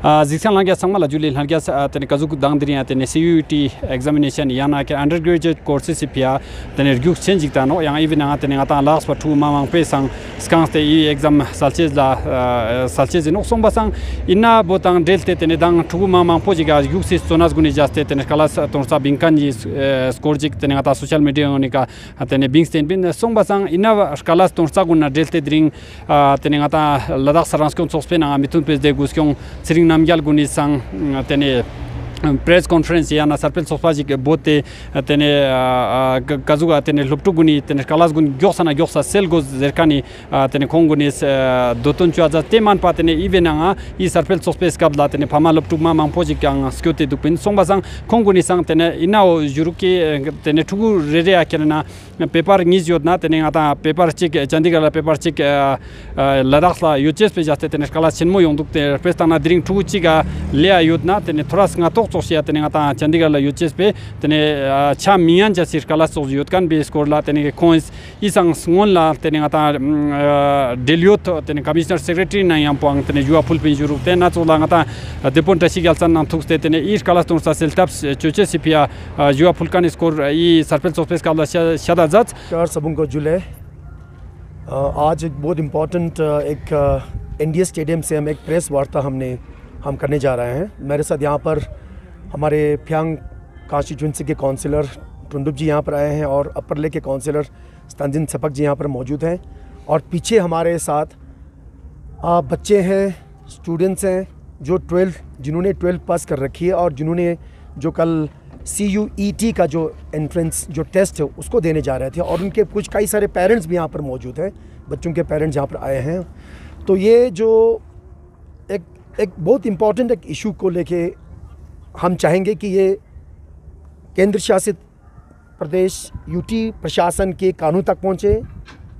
जिक्सन लंग्या संगमला जुली लंग्या तने कजुक दांगदरिया तने CUET examination याना के अंडर ग्रेजुएट कोर्सेस पिया तने रिग्युक चेंज ता no yang even nga tene ngata last for 2 mamang pe sang skang te I exam salches no somba sang inna botang delte tene dang 2 mamang pojiga yuksis sonas guni jaste tene kalas tonsa binkan ji scorjik tene ngata social media onika tene bingstein bin somba sang inna kalas tonsa guna delte dring tene ngata ladak saranskon sospe na mitun pes de guskon sring namgyal guni sang tene press conference yana sarpel sofaji ke bote tene kazuga tene luptuguni tene kalas gun gyosa selgo zerkani tene konguni doton chuaza teman patene ivenanga I sarpel sospes kabla tene phama luptugma mangpoji kang skyote dupin songbasang konguni sang tene inao juruki tene tugu rere akelna paper ngizyot na tene ata paper chik chandigarh paper chik ladakh la UHS pe jaste tene kalas chenmo yongduk te prestana dring tugu chiga lea yotna tene thoras nga सोसिया तने आता चंडीगढ़ ला यूचेस पे तने अच्छा मियां जैसे कला सोच युद्धकान base code ला तने coins इसंग small ला तने आता डेलियोट तने कमिश्नर सेक्रेटरी ना यम पोंग तने जुआ फुल पे जुरु तने ना चोला आता देपोन टसिगल सन नाम थुक्स तने इस कला तो सल टप्स चोचे सिपिया जुआ फुल कान स्कोर ई सरपंच ऑफिस का शदा जज चार सबों को जुले आज एक बहुत इम्पोर्टेंट एक एनडीए स्टेडियम से हम एक प्रेस वार्ता हम करने जा रहे हैं। मेरे साथ यहाँ पर हमारे फ्यांग कॉन्स्टिट्यूंसी के काउंसिलर टुंडुप जी यहाँ पर आए हैं और अपर ले के काउंसिलर स्तंजिन सपक जी यहाँ पर मौजूद हैं और पीछे हमारे साथ बच्चे हैं, स्टूडेंट्स हैं जो जिन्होंने 12 पास कर रखी है और जिन्होंने जो कल CUET का जो एंट्रेंस जो टेस्ट है उसको देने जा रहे थे और उनके कई सारे पेरेंट्स भी यहाँ पर मौजूद हैं, बच्चों के पेरेंट्स यहाँ पर आए हैं। तो ये जो एक बहुत इम्पॉर्टेंट एक इशू को लेके हम चाहेंगे कि ये केंद्र शासित प्रदेश यूटी प्रशासन के कानून तक पहुँचे,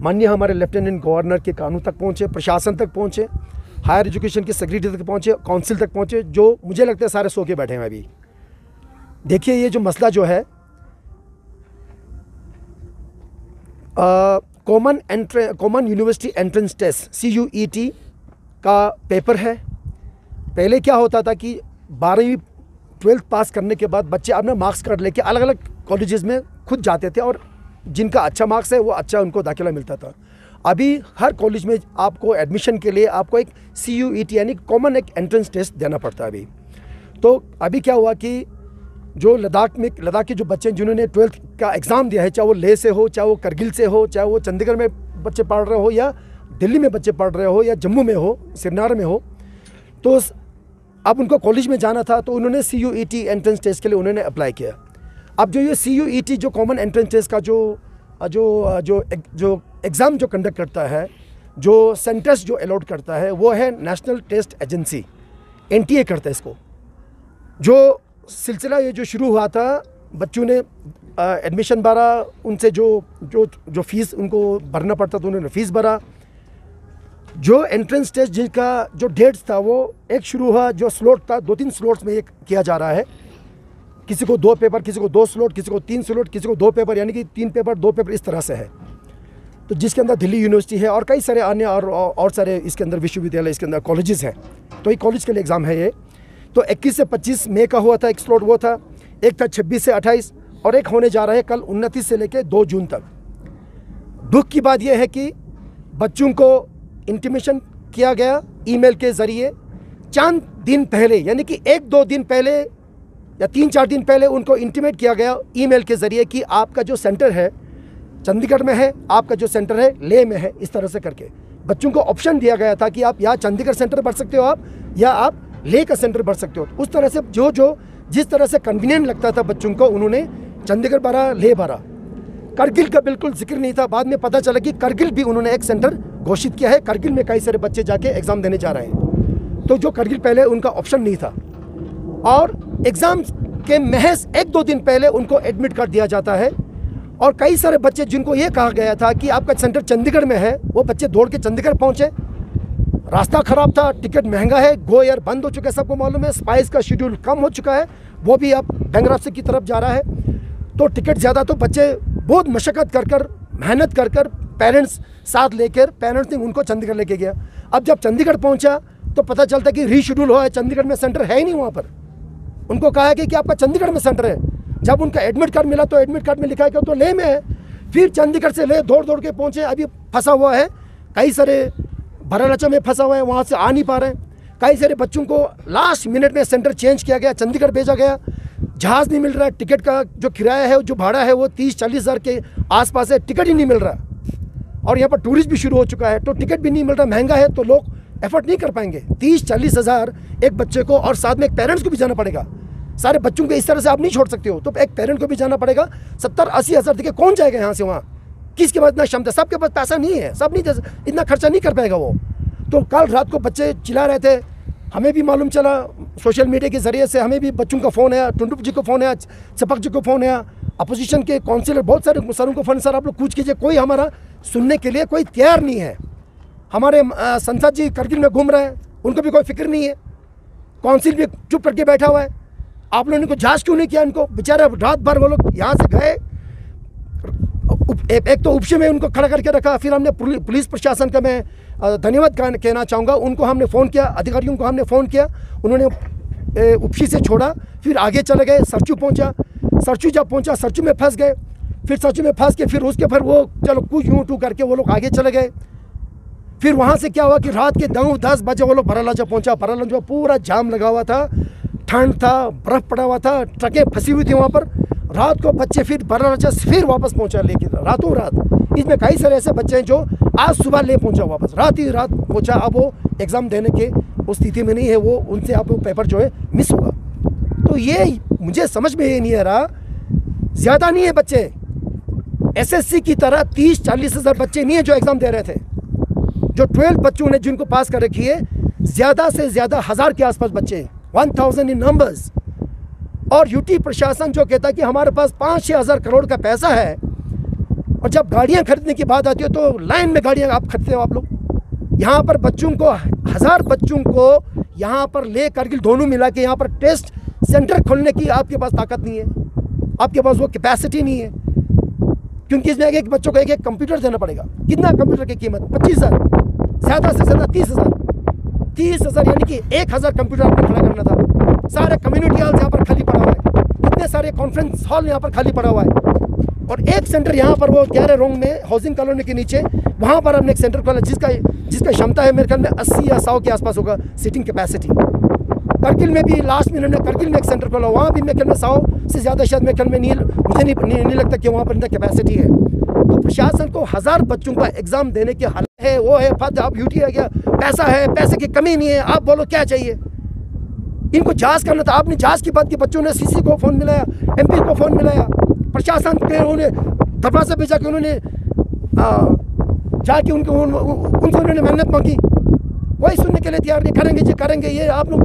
माननीय हमारे लेफ्टिनेंट गवर्नर के कानून तक पहुँचे, प्रशासन तक पहुँचे, हायर एजुकेशन के सेक्रेटरी तक पहुँचे, काउंसिल तक पहुँचे, जो मुझे लगता है सारे सो के बैठे हैं अभी। देखिए ये जो मसला जो है common university entrance test CUET का पेपर है। पहले क्या होता था कि 12वीं 12th पास करने के बाद बच्चे अपना मार्क्स कार्ड लेके अलग अलग कॉलेजेस में खुद जाते थे और जिनका अच्छा मार्क्स है वो अच्छा उनको दाखिला मिलता था। अभी हर कॉलेज में आपको एडमिशन के लिए आपको एक CUET यानी कॉमन एक एंट्रेंस टेस्ट देना पड़ता है अभी। तो अभी क्या हुआ कि जो लद्दाख के जो बच्चे जिन्होंने 12th का एग्ज़ाम दिया है, चाहे वो लेह से हो, चाहे वो करगिल से हो, चाहे वो चंडीगढ़ में बच्चे पढ़ रहे हो या दिल्ली में बच्चे पढ़ रहे हो या जम्मू में हो, श्रीनगर में हो, तो अब उनको कॉलेज में जाना था तो उन्होंने CUET एंट्रेंस टेस्ट के लिए उन्होंने अप्लाई किया। अब जो ये CUET जो कॉमन एंट्रेंस टेस्ट का जो एग्ज़ाम जो कंडक्ट करता है, जो सेंटर्स जो अलॉट करता है वो है नेशनल टेस्ट एजेंसी, NTA करता है इसको। जो सिलसिला ये जो शुरू हुआ था, बच्चों ने एडमिशन भरा, उनसे जो फीस उनको भरना पड़ता था उन्होंने फ़ीस भरा। जो एंट्रेंस टेस्ट जिसका जो डेट्स था वो एक शुरू हुआ, जो स्लॉट था 2-3 स्लॉट्स में ये किया जा रहा है, किसी को 2 पेपर, किसी को 2 स्लॉट, किसी को 3 स्लॉट, किसी को 2 पेपर, यानी कि 3 पेपर 2 पेपर इस तरह से है। तो जिसके अंदर दिल्ली यूनिवर्सिटी है और कई सारे अन्य और सारे इसके अंदर विश्वविद्यालय इसके अंदर कॉलेजेस हैं। तो ये कॉलेज के लिए एग्ज़ाम है ये। तो 21 से 25 मई का हुआ था, एक स्लॉट वो था, एक था 26 से 28 और एक होने जा रहा है कल 29 से लेकर 2 जून तक। दुख की बात यह है कि बच्चों को इंटीमेशन किया गया ईमेल के ज़रिए चंद दिन पहले, यानी कि 1-2 दिन पहले या 3-4 दिन पहले उनको इंटीमेट किया गया ईमेल के ज़रिए कि आपका जो सेंटर है चंडीगढ़ में है, आपका जो सेंटर है लेह में है। इस तरह से करके बच्चों को ऑप्शन दिया गया था कि आप या चंडीगढ़ सेंटर भर सकते हो आप, या आप लेह का सेंटर भर सकते हो। उस तरह से जिस तरह से कन्वीनियंट लगता था बच्चों को उन्होंने चंडीगढ़ भरा, लेह भरा। करगिल का बिल्कुल जिक्र नहीं था। बाद में पता चला कि करगिल भी उन्होंने एक सेंटर घोषित किया है, करगिल में कई सारे बच्चे जाके एग्ज़ाम देने जा रहे हैं। तो जो करगिल पहले उनका ऑप्शन नहीं था और एग्ज़ाम के महज 1-2 दिन पहले उनको एडमिट कर दिया जाता है। और कई सारे बच्चे जिनको ये कहा गया था कि आपका सेंटर चंडीगढ़ में है, वो बच्चे दौड़ के चंडीगढ़ पहुँचे। रास्ता ख़राब था, टिकट महंगा है, गो एयर बंद हो चुका है, सबको मालूम है। स्पाइस का शेड्यूल कम हो चुका है, वो भी अब बैंगराप्सी की तरफ जा रहा है। तो टिकट ज़्यादा, तो बच्चे बहुत मशक्क़त कर मेहनत कर पेरेंट्स साथ लेकर पेरेंट्स ने उनको चंडीगढ़ लेके गया। अब जब चंडीगढ़ पहुंचा तो पता चलता कि रीशेड्यूल हुआ है, चंडीगढ़ में सेंटर है ही नहीं वहाँ पर। उनको कहा है कि आपका चंडीगढ़ में सेंटर है। जब उनका एडमिट कार्ड मिला तो एडमिट कार्ड में लिखा है कि तो ले में है। फिर चंडीगढ़ से ले दौड़ दौड़ के पहुँचे, अभी फंसा हुआ है, कई सारे भरालाचा में फंसा हुआ है, वहाँ से आ नहीं पा रहे हैं। कई सारे बच्चों को लास्ट मिनट में सेंटर चेंज किया गया, चंडीगढ़ भेजा गया, जहाज़ नहीं मिल रहा है, टिकट का जो किराया है, जो भाड़ा है वो 30-40 हज़ार के आसपास है, टिकट ही नहीं मिल रहा। और यहाँ पर टूरिस्ट भी शुरू हो चुका है, तो टिकट भी नहीं मिल रहा, महंगा है, तो लोग एफर्ट नहीं कर पाएंगे। 30-40 हज़ार एक बच्चे को, और साथ में एक पेरेंट्स को भी जाना पड़ेगा। सारे बच्चों को इस तरह से आप नहीं छोड़ सकते हो, तो एक पेरेंट को भी जाना पड़ेगा। 70-80 हज़ार देखिए कौन जाएगा यहाँ से वहाँ, किसके पास इतना क्षमता, सबके पास पैसा नहीं है, सब नहीं, इतना खर्चा नहीं कर पाएगा वो। तो कल रात को बच्चे चिल्ला रहे थे, हमें भी मालूम चला सोशल मीडिया के ज़रिए से, हमें भी बच्चों का फ़ोन आया, टुंडुप जी को फ़ोन आया, चपक जी को फ़ोन आया, अपोजिशन के काउंसिलर बहुत सारे सरों को फ़ोन, सर आप लोग पूछ कीजिए, कोई हमारा सुनने के लिए कोई तैयार नहीं है। हमारे संसद जी करगिल में घूम रहे हैं, उनको भी कोई फिक्र नहीं है। काउंसिल भी चुप करके बैठा हुआ है। आप लोगों ने को जांच क्यों नहीं किया? इनको बेचारा रात भर वो लोग यहाँ से गए, एक तो उपशी में उनको खड़ा करके रखा। फिर हमने पुलिस प्रशासन का मैं धन्यवाद कहना चाहूँगा, उनको हमने फ़ोन किया, अधिकारियों को हमने फ़ोन किया, उन्होंने उपशी से छोड़ा, फिर आगे चले गए, सरचू पहुँचा, सरचू जब पहुँचा सरचू में फंस गए, फिर सरचू में फंस के फिर वो चलो कुछ यूँ टू करके वो लोग आगे चले गए। फिर वहाँ से क्या हुआ कि रात के 9-10 बजे वो लोग भरालाचा पहुँचा। भरालाचा पूरा जाम लगा हुआ था, ठंड था, बर्फ़ पड़ा हुआ था, ट्रकें फंसी हुई थी वहाँ पर। रात को बच्चे फिर भरालाचा फिर वापस पहुँचा लेके, रातों रात। इसमें कई सारे ऐसे बच्चे हैं जो आज सुबह ले पहुँचा वापस, रात ही रात पहुँचा। अब वो एग्ज़ाम देने के उस स्थिति में नहीं है, वो उनसे अब वो पेपर जो है मिस होगा। तो ये मुझे समझ में ये नहीं आ रहा, ज़्यादा नहीं है बच्चे, SSC की तरह 30-40 हज़ार बच्चे नहीं है जो एग्ज़ाम दे रहे थे। जो 12 बच्चों ने जिनको पास कर रखी है, ज़्यादा से ज़्यादा 1000 के आसपास बच्चे, 1000 इन नंबर्स। और यूटी प्रशासन जो कहता है कि हमारे पास 5-6 हज़ार करोड़ का पैसा है, और जब गाड़ियां खरीदने की बात आती है तो लाइन में गाड़ियां आप खरीदते हो आप लोग। यहाँ पर बच्चों को 1000 बच्चों को यहाँ पर ले करगिल दोनों मिला के यहाँ पर टेस्ट सेंटर खोलने की आपके पास ताकत नहीं है, आपके पास वो कैपेसिटी नहीं है। क्योंकि इसमें एक बच्चों को एक कंप्यूटर देना पड़ेगा। कितना कंप्यूटर की कीमत? 25,000, ज़्यादा से ज़्यादा 30,000। 30,000 यानी कि 1000 कंप्यूटर आपको खड़ा करना था। सारे कम्युनिटी हॉल यहाँ पर खाली पड़ा हुआ है, इतने सारे कॉन्फ्रेंस हॉल यहाँ पर खाली पड़ा हुआ है। और एक सेंटर यहाँ पर वो 11 रोंग में हाउसिंग कॉलोनी के नीचे, वहाँ पर हमने एक सेंटर खोला जिसका क्षमता है मेरे ख्याल में 80 या 100 के आसपास होगा सीटिंग कैपेसिटी। करगिल में भी लास्ट मिनट में करगिल में एक सेंटर खोला, वहाँ भी मेरे ख्याल में 100 से ज़्यादा शायद मेरे ख्याल में मुझे नहीं लगता कि वहाँ पर इतना कैपेसिटी है। तो प्रशासन को 1000 बच्चों का एग्ज़ाम देने की हालत है, वो है फद अब यूटी आ गया, पैसा है, पैसे की कमी नहीं है, आप बोलो क्या चाहिए। इनको जांच करना था, आपने जांच की बात की, बच्चों ने CC को फ़ोन मिलाया, MP को फ़ोन मिलाया, प्रशासन के उन्होंने दरवाजा पे जाके उन्होंने जाके उनसे उन्होंने मेहनत मांगी, कोई सुनने के लिए तैयार नहीं। करेंगे जी करेंगे, ये आप लोग,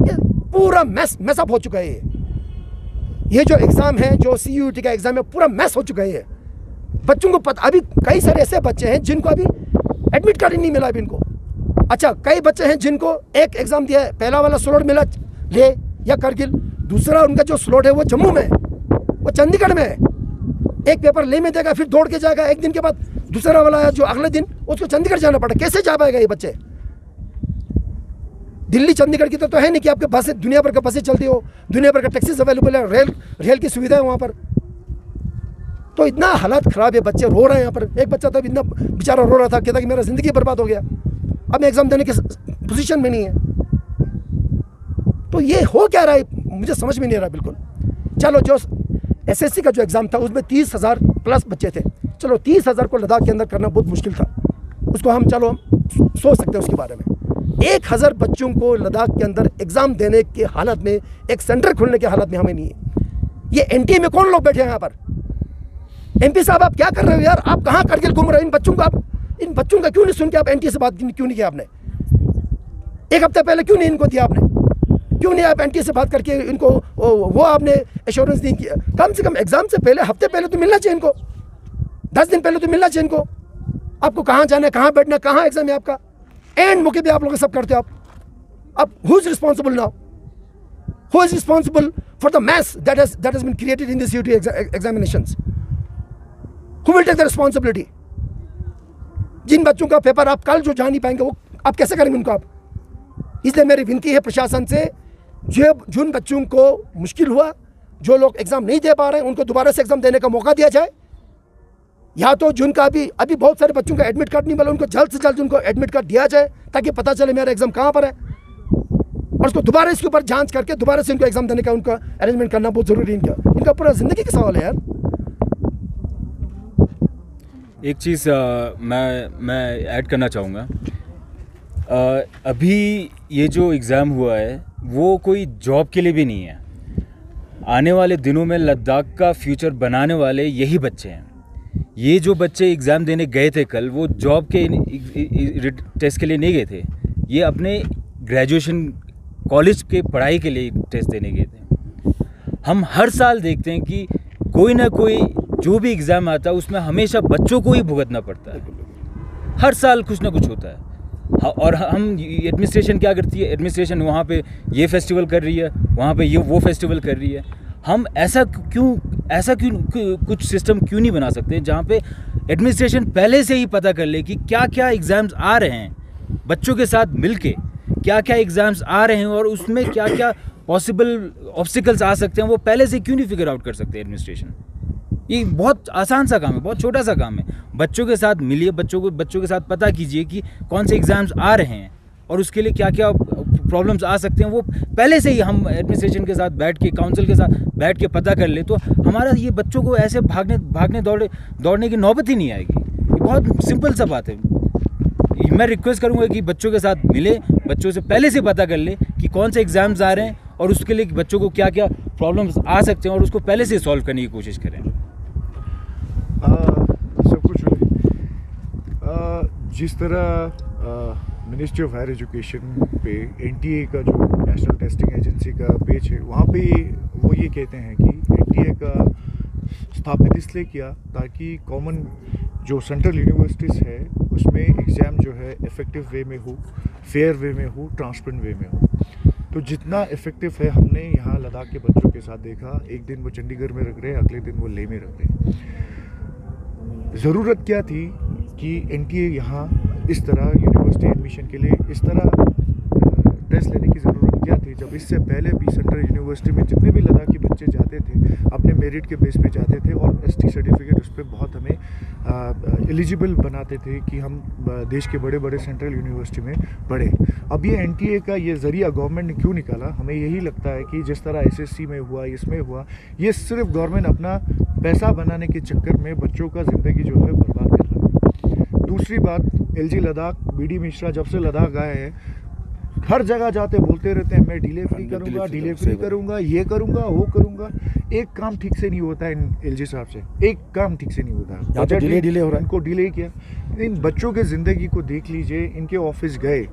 ये पूरा मैसअप हो चुका है। ये जो एग्ज़ाम है, जो CUET का एग्ज़ाम है, पूरा मैस हो चुका है। बच्चों को पता, अभी कई सारे ऐसे बच्चे हैं जिनको अभी एडमिट कार्ड ही नहीं मिला अभी इनको। अच्छा, कई बच्चे हैं जिनको एक एग्ज़ाम दिया है, पहला वाला स्लॉट मिला ले या करगिल, दूसरा उनका जो स्लॉट है वो जम्मू में, वो चंडीगढ़ में है। एक पेपर ले में देगा, फिर दौड़ के जाएगा, एक दिन के बाद दूसरा वाला है जो अगले दिन उसको चंडीगढ़ जाना पड़ा। कैसे जा पाएगा ये बच्चे? दिल्ली चंडीगढ़ की तो है नहीं कि आपके बसें, दुनिया भर का बसें चलती हो, दुनिया भर का टैक्सीज अवेलेबल है, रेल की सुविधा है वहाँ पर। तो इतना हालत ख़राब है, बच्चे रो रहे हैं यहाँ पर। एक बच्चा तो इतना बेचारा रो रहा था, कहता कि मेरा ज़िंदगी बर्बाद हो गया, अब मैं एग्ज़ाम देने के पोजीशन में नहीं है। तो ये हो क्या रहा है मुझे समझ में नहीं आ रहा बिल्कुल। चलो, जो SSC का जो एग्ज़ाम था उसमें 30,000 प्लस बच्चे थे। चलो 30,000 को लद्दाख के अंदर करना बहुत मुश्किल था, उसको हम चलो सोच सकते हैं उसके बारे में। 1000 बच्चों को लद्दाख के अंदर एग्ज़ाम देने के हालत में, एक सेंटर खोलने के हालत में हमें नहीं है। ये NTA में कौन लोग बैठे हैं यहाँ पर? MP साहब आप क्या कर रहे हो यार? आप कहाँ करगिल घूम रहे हो? इन बच्चों का क्यों नहीं सुन के आप NTA से बात क्यों नहीं किया आपने? एक हफ्ते पहले क्यों नहीं इनको दिया आपने? क्यों नहीं आप NTA से बात करके इनको वो आपने एश्योरेंस नहीं किया? कम से कम एग्जाम से पहले, हफ्ते पहले तो मिलना चाहिए इनको, 10 दिन पहले तो मिलना चाहिए इनको। आपको कहाँ जाना है, कहाँ बैठना है, कहाँ एग्जाम है आपका, एंड मौके पे आप लोग सब करते हो आप who is responsible now? Who is responsible for the mess that has been created in this CUET examinations? Who will take the responsibility? जिन बच्चों का पेपर आप कल जो जा नहीं पाएंगे, वो आप कैसे करेंगे उनको? आप इसलिए मेरी विनती है प्रशासन से, जो जिन बच्चों को मुश्किल हुआ, जो लोग एग्ज़ाम नहीं दे पा रहे हैं, उनको दोबारा से एग्ज़ाम देने का मौका दिया जाए। या तो जिनका अभी बहुत सारे बच्चों का एडमिट कार्ड नहीं मिला, उनको जल्द से जल्द उनको एडमिट कार्ड दिया जाए ताकि पता चले मेरा एग्ज़ाम कहाँ पर है, और उसको दोबारा इसके ऊपर जांच करके दोबारा से इनको एग्ज़ाम देने का उनका अरेंजमेंट करना बहुत ज़रूरी है। इनका पूरा ज़िंदगी का सवाल है यार। एक चीज़ मैं ऐड करना चाहूँगा। अभी ये जो एग्ज़ाम हुआ है वो कोई जॉब के लिए भी नहीं है। आने वाले दिनों में लद्दाख का फ्यूचर बनाने वाले यही बच्चे हैं। ये जो बच्चे एग्ज़ाम देने गए थे कल, वो जॉब के टेस्ट के लिए नहीं गए थे, ये अपने ग्रेजुएशन कॉलेज के पढ़ाई के लिए टेस्ट देने गए थे। हम हर साल देखते हैं कि कोई ना कोई जो भी एग्ज़ाम आता है उसमें हमेशा बच्चों को ही भुगतना पड़ता है। हर साल कुछ ना कुछ होता है। और हम एडमिनिस्ट्रेशन क्या करती है, एडमिनिस्ट्रेशन वहाँ पे ये फेस्टिवल कर रही है, वहाँ पे ये वो फेस्टिवल कर रही है। हम ऐसा क्यों कुछ सिस्टम क्यों नहीं बना सकते जहाँ पे एडमिनिस्ट्रेशन पहले से ही पता कर ले कि क्या क्या एग्ज़ाम्स आ रहे हैं, बच्चों के साथ मिलके क्या क्या एग्ज़ाम्स आ रहे हैं और उसमें क्या क्या पॉसिबल ऑब्स्टिकल्स आ सकते हैं, वो पहले से क्यों नहीं फिगर आउट कर सकते एडमिनिस्ट्रेशन। ये बहुत आसान सा काम है, बहुत छोटा सा काम है। बच्चों के साथ मिलिए, बच्चों के साथ पता कीजिए कि कौन से एग्ज़ाम्स आ रहे हैं और उसके लिए क्या क्या प्रॉब्लम्स आ सकते हैं, वो पहले से ही हम एडमिनिस्ट्रेशन के साथ बैठ के, काउंसिल के साथ बैठ के पता कर ले, तो हमारा ये बच्चों को ऐसे भागने दौड़ने की नौबत ही नहीं आएगी। ये बहुत सिंपल सा बात है। मैं रिक्वेस्ट करूँगा कि बच्चों के साथ मिले, बच्चों से पहले से पता कर ले कि कौन से एग्ज़ाम्स आ रहे हैं और उसके लिए बच्चों को क्या क्या प्रॉब्लम्स आ सकते हैं और उसको पहले से सॉल्व करने की कोशिश करें। सब कुछ जिस तरह मिनिस्ट्री ऑफ हायर एजुकेशन पे एनटीए का जो नेशनल टेस्टिंग एजेंसी का पेज है, वहाँ पे वो ये कहते हैं कि एनटीए का स्थापित इसलिए किया ताकि कॉमन जो सेंट्रल यूनिवर्सिटीज़ है उसमें एग्ज़ाम जो है इफ़ेक्टिव वे में हो, फेयर वे में हो, ट्रांसपेरेंट वे में हो। तो जितना इफ़ेक्टिव है हमने यहाँ लद्दाख के बच्चों के साथ देखा। एक दिन वो चंडीगढ़ में रख रहे हैं, अगले दिन वो लेह में रख रहे हैं। ज़रूरत क्या थी कि एनटीए यहाँ इस तरह यूनिवर्सिटी एडमिशन के लिए इस तरह टेस्ट लेने की ज़रूरत क्या थी, जब इससे पहले भी सेंट्रल यूनिवर्सिटी में जितने भी लद्दाखी बच्चे जाते थे अपने मेरिट के बेस पे जाते थे और एसटी सर्टिफिकेट उस पर बहुत हमें एलिजिबल बनाते थे कि हम देश के बड़े बड़े सेंट्रल यूनिवर्सिटी में पढ़े। अब ये एनटीए का ये ज़रिया गवर्नमेंट ने क्यों निकाला, हमें यही लगता है कि जिस तरह एसएससी में हुआ, इसमें हुआ, ये सिर्फ गवर्नमेंट अपना पैसा बनाने के चक्कर में बच्चों का ज़िंदगी जो है बर्बाद कर रहा है। दूसरी बात, एलजी लद्दाख बीडी मिश्रा जब से लद्दाख आए हैं हर जगह जाते बोलते रहते हैं मैं डिले फ्री करूँगा, ये करूँगा, वो करूँगा। एक काम ठीक से नहीं होता है इन एलजी साहब से, एक काम ठीक से नहीं होता है। बजट डिले हो रहा है, इनको डिले किया। इन बच्चों के ज़िंदगी को देख लीजिए, इनके ऑफिस गए,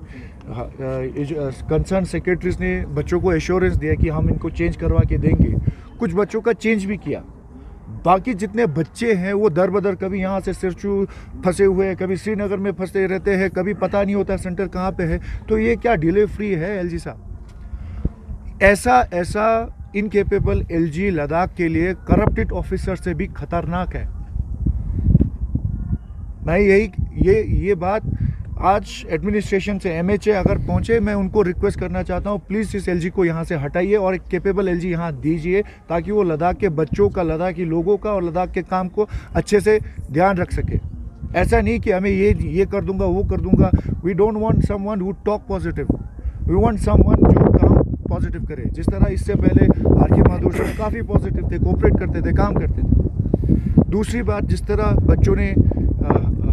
कंसर्न सेक्रेटरीज ने बच्चों को एश्योरेंस दिया कि हम इनको चेंज करवा के देंगे। कुछ बच्चों का चेंज भी किया। बाकी जितने बच्चे हैं वो दर बदर, कभी यहाँ से सिरचू फंसे हुए हैं, कभी श्रीनगर में फंसे रहते हैं, कभी पता नहीं होता सेंटर कहाँ पे है। तो ये क्या डिले फ्री है एलजी साहब? ऐसा इनकेपेबल एलजी लद्दाख के लिए करप्टेड ऑफिसर से भी खतरनाक है। मैं ये बात आज एडमिनिस्ट्रेशन से एमएचए अगर पहुंचे, मैं उनको रिक्वेस्ट करना चाहता हूं प्लीज़ इस एलजी को यहां से हटाइए और एक केपेबल एलजी यहां दीजिए ताकि वो लद्दाख के बच्चों का, लद्दाख के लोगों का और लद्दाख के काम को अच्छे से ध्यान रख सके। ऐसा नहीं कि हमें ये कर दूंगा, वो कर दूंगा। We don't want someone who talk positive, we want someone जो काम पॉजिटिव करे। जिस तरह इससे पहले आर के माधुर साहब काफ़ी पॉजिटिव थे, कोऑपरेट करते थे, काम करते थे। दूसरी बात, जिस तरह बच्चों ने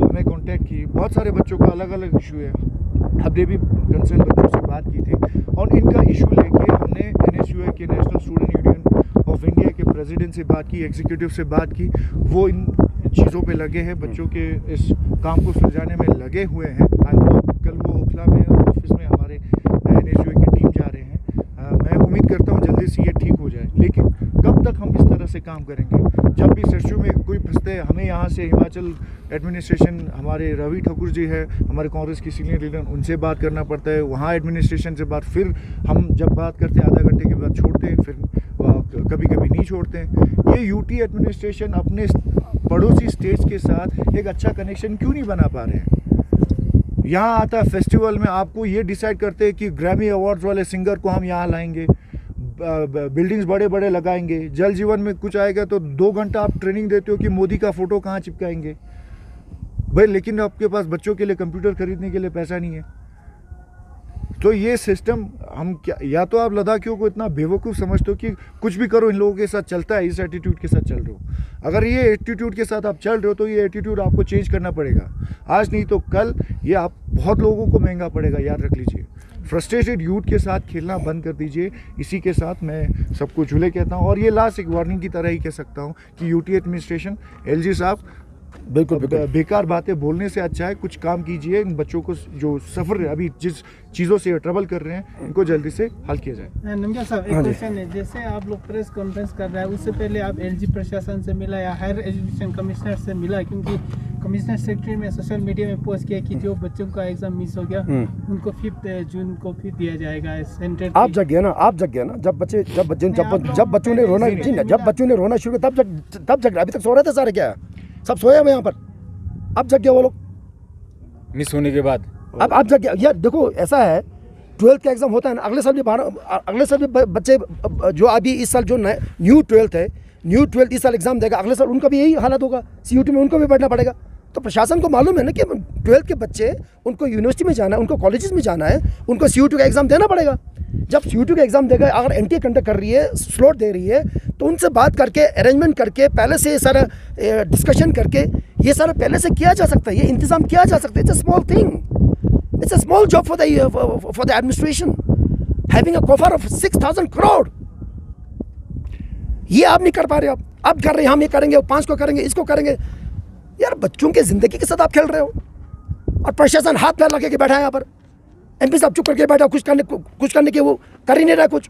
हमें कांटेक्ट की, बहुत सारे बच्चों का अलग अलग इशू है। हमने भी कंसर्न बच्चों से बात की थी और इनका इशू लेके हमने एनएसयूआई के national student union of India के प्रेसिडेंट से बात की, एग्जीक्यूटिव से बात की। वो इन चीज़ों पे लगे हैं, बच्चों के इस काम को सुलझाने में लगे हुए हैं। कल वो ओखला में ऑफिस में हमारे एनएसयूआई की टीम जा रहे हैं। मैं उम्मीद करता हूँ जल्दी से ये ठीक हो जाए। लेकिन कब तक हम इस तरह से काम करेंगे? जब भी सरसू में कोई फंसते हैं, हमें यहाँ से हिमाचल एडमिनिस्ट्रेशन, हमारे रवि ठाकुर जी है, हमारे कांग्रेस की सीनियर लीडर, उनसे बात करना पड़ता है। वहाँ एडमिनिस्ट्रेशन से बात, फिर हम जब बात करते हैं आधा घंटे के बाद छोड़ते हैं, फिर कभी कभी नहीं छोड़ते हैं। ये यूटी एडमिनिस्ट्रेशन अपने पड़ोसी स्टेट्स के साथ एक अच्छा कनेक्शन क्यों नहीं बना पा रहे हैं? यहाँ आता है फेस्टिवल में, आपको ये डिसाइड करते हैं कि ग्रैमी अवार्ड्स वाले सिंगर को हम यहाँ लाएंगे, बिल्डिंग्स बड़े बड़े लगाएंगे। जल जीवन में कुछ आएगा तो 2 घंटा आप ट्रेनिंग देते हो कि मोदी का फ़ोटो कहाँ चिपकाएंगे भाई, लेकिन आपके पास बच्चों के लिए कंप्यूटर खरीदने के लिए पैसा नहीं है। तो ये सिस्टम हम क्या, या तो आप लद्दाखियों को इतना बेवकूफ़ समझते हो कि कुछ भी करो इन लोगों के साथ चलता है, इस एटीट्यूड के साथ चल रहे हो। अगर ये एटीट्यूड के साथ आप चल रहे हो तो ये एटीट्यूड आपको चेंज करना पड़ेगा, आज नहीं तो कल ये आप बहुत लोगों को महंगा पड़ेगा, याद रख लीजिए। फ्रस्ट्रेटेड यूथ के साथ खेलना बंद कर दीजिए। इसी के साथ मैं सबको झूले कहता हूँ, और ये लास्ट एक वार्निंग की तरह ही कह सकता हूँ कि यूटी एडमिनिस्ट्रेशन, एलजी साहब, बिल्कुल बेकार बातें बोलने से अच्छा है कुछ काम कीजिए। इन बच्चों को जो सफ़र अभी जिस चीज़ों से ट्रबल कर रहे हैं इनको जल्दी से हल किया जाए। नमजा साहब, एक क्वेश्चन है, जैसे आप लोग प्रेस कॉन्फ्रेंस कर रहे हैं, उससे पहले आप एलजी प्रशासन से मिला या हायर एजुकेशन कमिश्नर से मिला? क्योंकि कमिश्नर सेक्रेटरी में सोशल मीडिया में पोस्ट किया कि जो बच्चों का एग्जाम मिस हो गया उनको 5 जून को फिर दिया जाएगा सेंटर। आप जग गया ना, आप जग गया ना, जब बच्चों ने रोना, जब बच्चों ने रोना शुरू किया तब जग, अभी तक सो रहे थे सारे, क्या सब सोए हुए यहाँ पर, अब जग गया वो लोग मिस होने के बाद। अब आप जग गया। यार देखो ऐसा है, 12th का एग्जाम होता है ना, अगले साल भी बच्चे जो अभी इस साल जो न्यू 12th है, न्यू 12th इस साल एग्जाम देगा, अगले साल उनका भी यही हालत होगा, CUT में उनको भी बैठना पड़ेगा। तो प्रशासन को मालूम है ना कि 12th के बच्चे, उनको यूनिवर्सिटी में जाना है, उनको कॉलेजेस में जाना है, उनको CUT का एग्ज़ाम देना पड़ेगा। जब CUT का एग्ज़ाम देगा, अगर NTA कंडक्ट कर रही है, स्लॉट दे रही है, तो उनसे बात करके, अरेंजमेंट करके, पहले से सारा डिस्कशन करके, ये सारा पहले से किया जा सकता है, ये इंतज़ाम किया जा सकता है। It's a small thing, it's a small job for the administration, having a coffer of 6,000 crore. ये आप नहीं कर पा रहे, आप कर रहे हैं, हम ये करेंगे, 5 को करेंगे, इसको करेंगे। यार बच्चों के ज़िंदगी के साथ आप खेल रहे हो, और प्रशासन हाथ पैर लगा के बैठा है यहाँ पर। MP साहब चुप करके बैठा, कुछ करने के वो कर ही नहीं रहा कुछ।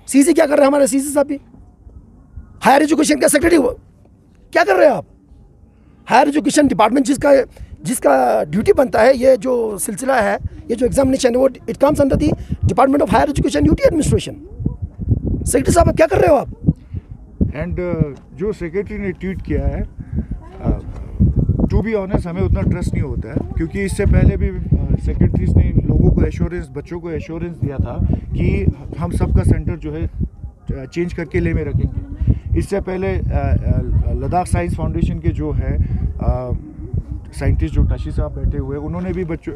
CC क्या कर रहे हैं, हमारे CC साहब भी, हायर एजुकेशन का सेक्रेटरी, वो क्या कर रहे हैं आप? हायर एजुकेशन डिपार्टमेंट जिसका ड्यूटी बनता है, ये जो सिलसिला है, ये जो एग्जामिनेशन है, वो it comes under the department of higher education, UT administration. Secretary साहब क्या कर रहे हो आप? एंड जो सेक्रेटरी ने ट्वीट किया है, टू बी ऑनेस्ट हमें उतना ट्रस्ट नहीं होता है, क्योंकि इससे पहले भी सेक्रेटरीज ने लोगों को एश्योरेंस, बच्चों को एश्योरेंस दिया था कि हम सबका सेंटर जो है चेंज करके ले में रखेंगे। इससे पहले लद्दाख साइंस फाउंडेशन के जो है साइंटिस्ट जो टाशी साहब बैठे हुए, उन्होंने भी बच्चों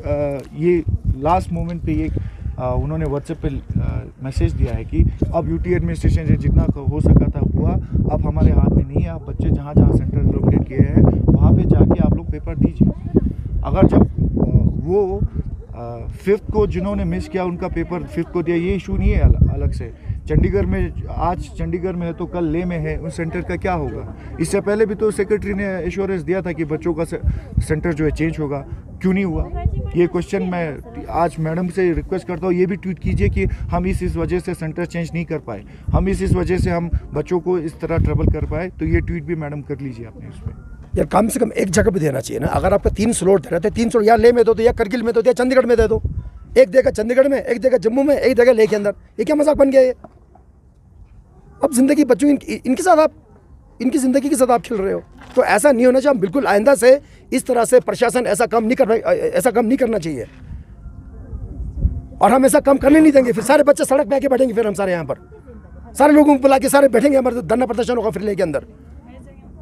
ये लास्ट मोमेंट पे ये उन्होंने व्हाट्सएप पे मैसेज दिया है कि अब यूटी एडमिनिस्ट्रेशन से जितना हो सका था हुआ, अब हमारे हाथ में नहीं है। आप बच्चे जहाँ जहाँ सेंटर लोकेट किए हैं वहाँ पे जाके आप लोग पेपर दीजिए। अगर जब वो 5th को जिन्होंने मिस किया उनका पेपर 5th को दिया, ये इशू नहीं है अलग से। चंडीगढ़ में, आज चंडीगढ़ में है तो कल ले में है, उन सेंटर का क्या होगा? इससे पहले भी तो सेक्रेटरी ने एश्योरेंस दिया था कि बच्चों का सेंटर जो है चेंज होगा, क्यों नहीं हुआ? ये क्वेश्चन मैं आज मैडम से रिक्वेस्ट करता हूँ, ये भी ट्वीट कीजिए कि हम इस वजह से सेंटर चेंज नहीं कर पाए, हम इस वजह से हम बच्चों को इस तरह ट्रबल कर पाए, तो ये ट्वीट भी मैडम कर लीजिए आपने उसमें। यार कम से कम एक जगह पे देना चाहिए ना। अगर आपका 3 स्लॉट दे रहे थे, 3 स्लॉट या ले में दो, या करगिल में दो, या चंडीगढ़ में दे दो। एक देगा चंडीगढ़ में, एक देगा जम्मू में, एक देगा लेह के अंदर। ये क्या मजाक बन गया ये? अब जिंदगी बच्चों इनके साथ आप, इनकी ज़िंदगी के साथ आप खेल रहे हो, तो ऐसा नहीं होना चाहिए। हम बिल्कुल आइंदा से इस तरह से प्रशासन ऐसा काम नहीं करना चाहिए, और हम ऐसा काम करने नहीं देंगे। फिर सारे बच्चे सड़क पे आके बैठेंगे, फिर हम सारे यहाँ पर सारे लोगों को बुला के सारे बैठेंगे, हमारे धरना प्रदर्शन होगा फिर लेह के अंदर।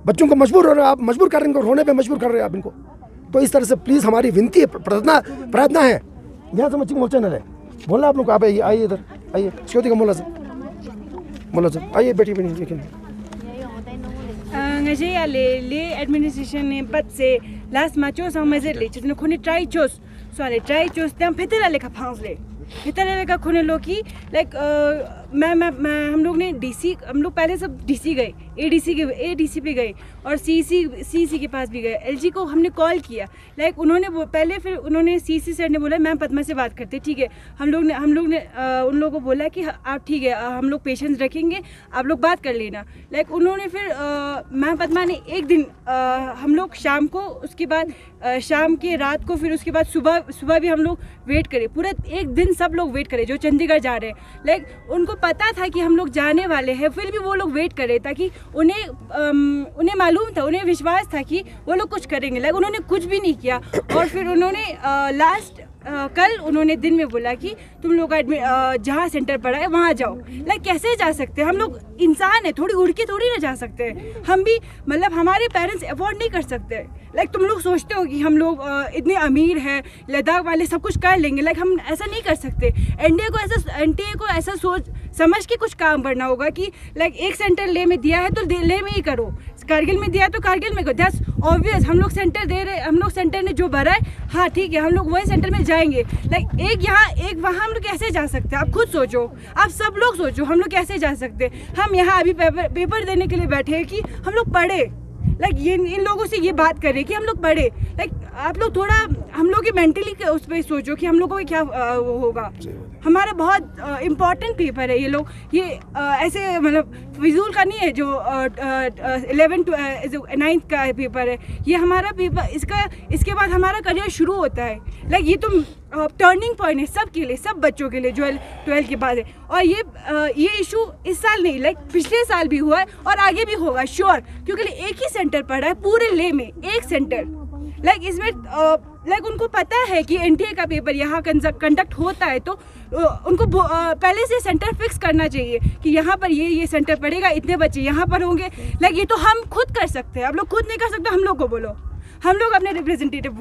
बच्चों को मजबूर हो रहे हो आप, मजबूर कर रहे हैं, इनको रोने पे मजबूर कर रहे हैं आप इनको। तो इस तरह से प्लीज़ हमारी विनती है, प्रार्थना है। यहाँ से मच्छी मोल चैनल है, बोलना आप लोग, आप आइए इधर, आइए सिक्योरिटी का मोला से आइए, बैठी लेकिन ngajay ale le administration ne pat se last macho sang majer le chitne khone try chose so ale try chose tam phitera lekha phangs le phitera lekha khone loki like मैं हम लोग ने डीसी, हम लोग पहले सब DC गए, ADC पे गए, और सीसी के पास भी गए। एलजी को हमने कॉल किया, लाइक उन्होंने पहले, फिर उन्होंने सीसी सर ने बोला मैम पद्मा से बात करते, ठीक है। हम लोग ने उन लोगों को बोला कि आप ठीक है, हम लोग पेशेंस रखेंगे, आप लोग बात कर लेना। लाइक उन्होंने फिर मैम पद्मा ने एक दिन हम लोग शाम को, उसके बाद शाम के रात को, फिर उसके बाद सुबह भी हम लोग वेट करे, पूरा एक दिन सब लोग वेट करे जो चंडीगढ़ जा रहे हैं। लाइक उनको पता था कि हम लोग जाने वाले हैं, फिर भी वो लोग वेट करे ताकि उन्हें मालूम था, उन्हें विश्वास था कि वो लोग कुछ करेंगे। लाइक उन्होंने कुछ भी नहीं किया और फिर उन्होंने कल उन्होंने दिन में बोला कि तुम लोग जहाँ सेंटर पड़ा है वहाँ जाओ। लाइक कैसे जा सकते हैं, हम लोग इंसान है, थोड़ी उड़ के थोड़ी ना जा सकते हैं। हम भी मतलब हमारे पेरेंट्स अफोर्ड नहीं कर सकते। लाइक तुम लोग सोचते हो कि हम लोग इतने अमीर हैं, लद्दाख वाले सब कुछ कर लेंगे, लाइक हम ऐसा नहीं कर सकते। एनटीए को ऐसा सोच समझ के कुछ काम करना होगा कि लाइक एक सेंटर ले में दिया है तो ले में ही करो, कारगिल में दिया है तो कारगिल में करो। That's obvious. हम लोग सेंटर दे रहे, हम लोग सेंटर ने जो भरा है, हाँ ठीक है, हम लोग वही सेंटर में जाएंगे। लाइक एक यहाँ एक वहाँ हम लोग कैसे जा सकते हैं? आप खुद सोचो, आप सब लोग सोचो, हम लोग कैसे जा सकते हैं? हम यहाँ अभी पेपर देने के लिए बैठे हैं कि हम लोग पढ़े। लाइक ये इन लोगों से ये बात करें कि हम लोग पढ़े। लाइक आप लोग थोड़ा हम लोग की मेंटली उस पर सोचो कि हम लोगों को क्या वो होगा। हमारा बहुत इम्पॉर्टेंट पेपर है ये लोग, ये ऐसे मतलब फिजूल का नहीं है जो 11th 9th का पेपर है ये हमारा पेपर। इसके बाद हमारा करियर शुरू होता है। लाइक ये तो टर्निंग पॉइंट है सब के लिए, सब बच्चों के लिए जो 12th के बाद है। और ये इशू इस साल नहीं, लाइक पिछले साल भी हुआ है और आगे भी होगा श्योर, क्योंकि एक ही सेंटर पड़ा है पूरे ले में, एक सेंटर। लाइक इसमें लाइक उनको पता है कि एनटीए का पेपर यहाँ कंडक्ट होता है तो उनको पहले से सेंटर फिक्स करना चाहिए कि यहाँ पर ये सेंटर पड़ेगा, इतने बच्चे यहाँ पर होंगे। लाइक ये तो हम खुद कर सकते हैं, आप लोग खुद नहीं कर सकते, हम लोग को बोलो, हम लोग अपने रिप्रेजेंटेटिव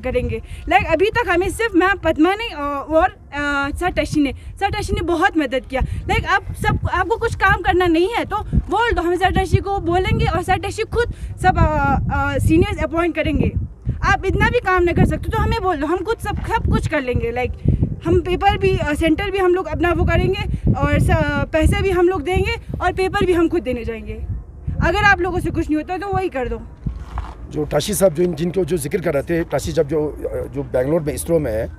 करेंगे। लाइक अभी तक हमें सिर्फ मैम पद्मा ने और सर टशी ने बहुत मदद किया। लाइक आपको कुछ काम करना नहीं है तो बोल दो, हम सर टशी को बोलेंगे और सर टशी खुद सब सीनियर्स अपॉइंट करेंगे। आप इतना भी काम नहीं कर सकते तो हमें बोल दो, हम खुद सब कुछ कर लेंगे। लाइक हम पेपर भी सेंटर भी हम लोग अपना वो करेंगे और पैसे भी हम लोग देंगे और पेपर भी हम खुद देने जाएंगे। अगर आप लोगों से कुछ नहीं होता तो वही कर दो। जो टाशी साहब जिनको जिक्र कर रहे थे, टाशी साहब जो बेंगलोर में इसरो में है,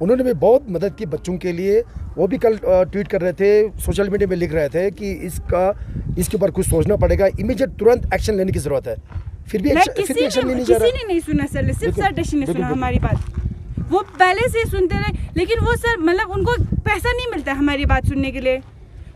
उन्होंने भी बहुत मदद की बच्चों के लिए। वो भी कल ट्वीट कर रहे थे, सोशल मीडिया में लिख रहे थे कि इसके ऊपर कुछ सोचना पड़ेगा, इमीडिएट तुरंत एक्शन लेने की ज़रूरत है। फिर भी एक्शन नहीं जा रहा। किसी ने नहीं सुना सर, सिर्फ सर टशी ने सुना हमारी बात। वो पहले से सुनते रहे, लेकिन वो सर मतलब उनको पैसा नहीं मिलता हमारी बात सुनने के लिए।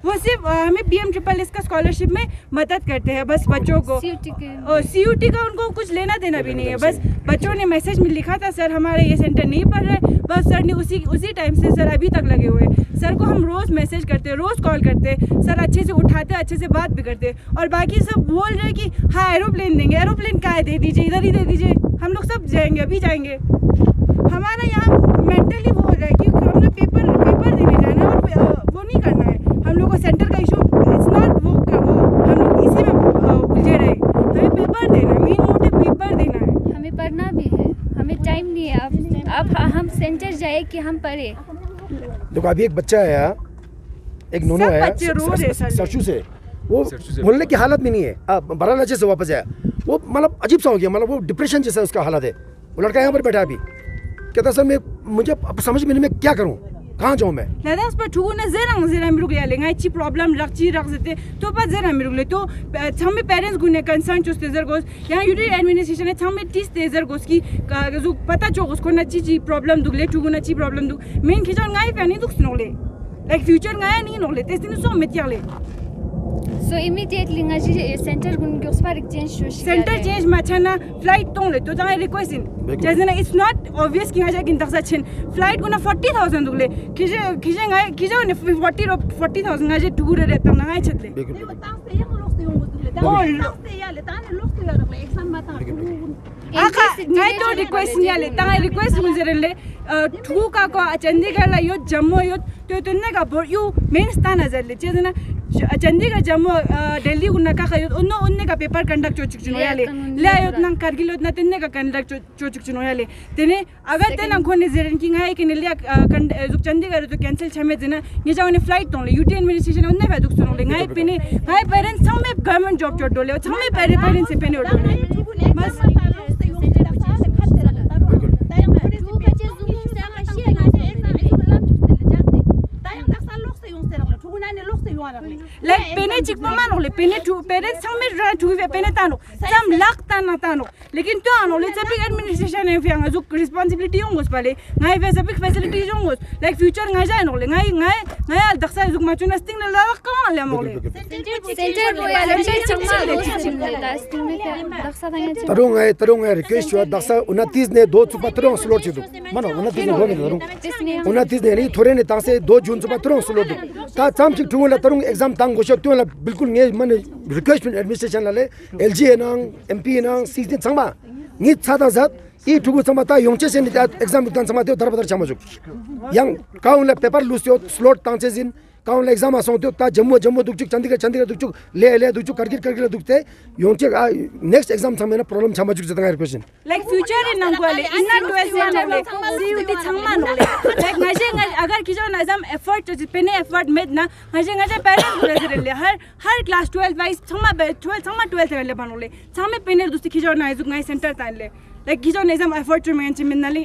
वो सिर्फ हमें PM-SSS का स्कॉलरशिप में मदद करते हैं बस बच्चों को। CUT का उनको कुछ लेना देना भी नहीं है। बस बच्चों ने मैसेज में लिखा था सर हमारा ये सेंटर नहीं पढ़ रहा है, बस सर ने उसी टाइम से सर अभी तक लगे हुए। सर को हम रोज़ मैसेज करते, रोज़ कॉल करते, सर अच्छे से उठाते, अच्छे से बात भी करते। और बाकी सब बोल रहे कि हाँ एरोप्लेन देंगे, एरोप्लेन क्या है दे दीजिए, इधर ही दे दीजिए, हम लोग सब जाएंगे, अभी जाएंगे। हमारा यहाँ मेंटली वो हो रहा है कि हमने पेपर देने जाना है और वो नहीं करना है। हम लोग को सेंटर का इशू इट्स नॉट वो हम लोग इसी में उलझे रहे। हमें पेपर देना है, मेन मोटिव पेपर देना है। हमें पढ़ना भी है, हमें टाइम नहीं है। अब हम सेंटर जाए कि हम पढ़े। देखो अभी एक बच्चा आया, एक नोनो आया सरसू से, वो बोलने की हालत में नहीं है, बड़ा लचे से वापस आया। वो मतलब अजीब सा हो गया, मतलब वो डिप्रेशन जैसा उसका हालत है। वो लड़का यहाँ पर बैठा अभी, कहता सर मुझे समझ में नहीं, मैं क्या करूँ, कहाँ जाऊँ मैं? लद्दाख पर ठुगु न zera मिरुग लेंगे अच्छी प्रॉब्लम रखची रख सकते तो पर zera मिरुग ले तो हम पेरेंट्स गुने कंसर्न चुस्ते जर गोस यहाँ यूटी एडमिनिस्ट्रेशन है हम टीस ते जर गोस की जो पता चो उसको नची प्रॉब्लम दुगले ठुगु नची प्रॉब्लम दु मेन खिचन गाय पे दुख नोले लाइक फ्यूचर गाय नहीं नोले तेस्तिन सो मेत्याले So immediately ngaji center gun gyosparik change shosh center change machana flight tong le to jang request in jazna it's not obvious ki ngaja kin taksa chen flight guna 40000 dugle khije ngai khije ne 40000 ngaje tour re ta ngai chatle aka ngai to request ni ale ta request muzerle thu ka ko chandigarh la yo jammu yo to ne ka yo main stan azarle jazna Chandigarh Jammu Delhi उन्ना का खयोत उन्ने का paper conduct चो चिकचनो Yale ले आयोत नंग कारगिल उतना तिन्ने का conduct चो चिकचनो याले तेने अगर तेना खोने जेरन किंग है कि निलिया चंडीगढ़ तो कैंसिल छमे जना ये जावने फ्लाइट तोले यूटी एडमिनिस्ट्रेशन उन्ने फा दुख सुनो ले गाय पेने गाय पेरेंट्स छमे गवर्नमेंट जॉब चो डोले छमे पेरेंट्स से पेने डोले बस like pene chik mama no le pene tu pene samme ra tu ve pene tano sam lak tana tano lekin to ano le public administration e fianga zu responsibility yongos pale ngai ve public facility yongos like future ngai ja no le ngai al daksa zu ma chuna sting la ka le mo le centre वो यार तरung है request हुआ दसा 29 ने 2 super तरung slot छिदो मानो 29 ने 2 ने तरung 29 ने नहीं थोड़े ने तासे 2 जून सुपर तरung स्लॉट ता चाम छिक ठुला तरung एग्जाम तांग गोशो तुला बिल्कुल ने मन रिक्वेस्ट एडमिनिस्ट्रेशन लाले एलजी नंग एमपी नंग सीजन संगमा नि छादा जात ई ठुगु समता योंचे से exam बितान समते दरबदर छमजु yang kaun le paper lusio slot tangche jin kaun le exam asong to ta jammu dukchuk chandigarh dukchuk le dukchuk kargil dukte yongche next exam samena problem chamajuk jatanga question like future in nangwale inna 12 man le CUT changman le like ngaje agar kijo na exam effort to pene effort med na ngaje parents gure le har class 12 wise changma 12 le banole chame pene dusti kijo na ezu ngai center tan le like kijo na exam effort to men chiminali